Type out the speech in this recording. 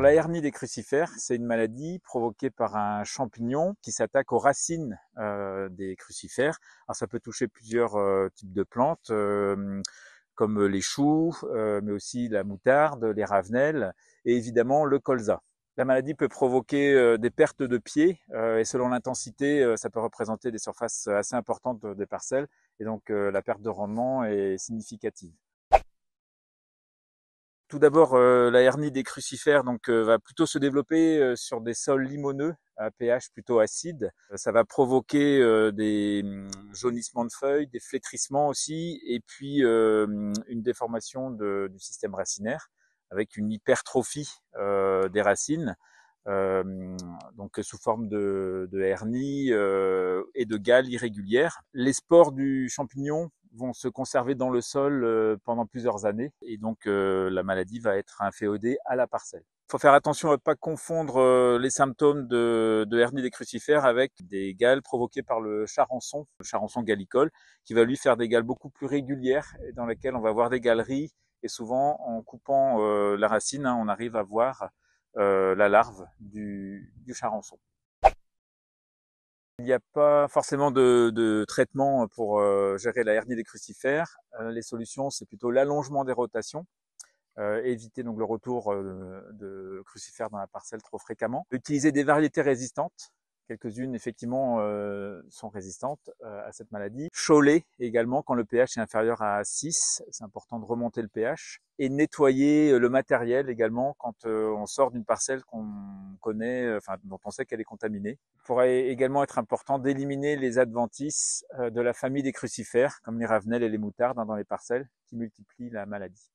la hernie des crucifères, c'est une maladie provoquée par un champignon qui s'attaque aux racines des crucifères. Alors ça peut toucher plusieurs types de plantes, comme les choux, mais aussi la moutarde, les ravenelles et évidemment le colza. La maladie peut provoquer des pertes de pieds et selon l'intensité, ça peut représenter des surfaces assez importantes des parcelles et donc la perte de rendement est significative. Tout d'abord, la hernie des crucifères va plutôt se développer sur des sols limoneux à pH plutôt acide. Ça va provoquer des jaunissements de feuilles, des flétrissements aussi, et puis une déformation du système racinaire avec une hypertrophie des racines, donc sous forme de hernie et de galles irrégulières. Les spores du champignon vont se conserver dans le sol pendant plusieurs années et donc la maladie va être inféodée à la parcelle. Il faut faire attention à ne pas confondre les symptômes de hernie des crucifères avec des galles provoquées par le charançon gallicole, qui va lui faire des galles beaucoup plus régulières et dans lesquelles on va voir des galeries et souvent en coupant la racine, on arrive à voir la larve du charançon. Il n'y a pas forcément de traitement pour gérer la hernie des crucifères. Les solutions, c'est plutôt l'allongement des rotations, éviter donc le retour de crucifères dans la parcelle trop fréquemment. Utiliser des variétés résistantes. Quelques-unes, effectivement, sont résistantes à cette maladie. Choler également quand le pH est inférieur à 6. C'est important de remonter le pH. Et nettoyer le matériel également quand on sort d'une parcelle qu'on connaît, dont on sait qu'elle est contaminée. Il pourrait également être important d'éliminer les adventices de la famille des crucifères, comme les ravenelles et les moutardes dans les parcelles, qui multiplient la maladie.